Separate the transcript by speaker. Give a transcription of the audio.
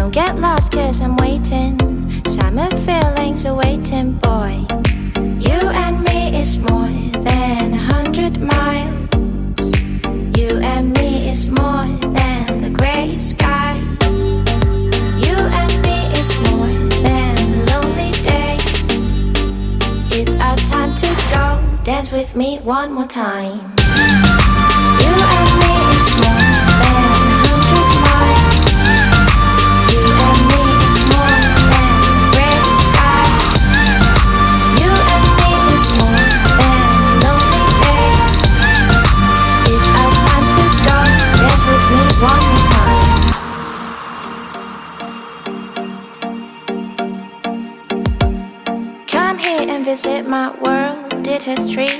Speaker 1: Don't get lost cause I'm waiting. Summer feelings are waiting, boy. You and me is more than 100 miles. You and me is more than the gray sky. You and me is more than lonely days. It's our time to go. Dance with me one more time. You and me is more than 100 miles. You and me is more than the gray sky. You and me is more than lonely days. It's our time to go. Dance with me one more time. Come here and visit my world. Did history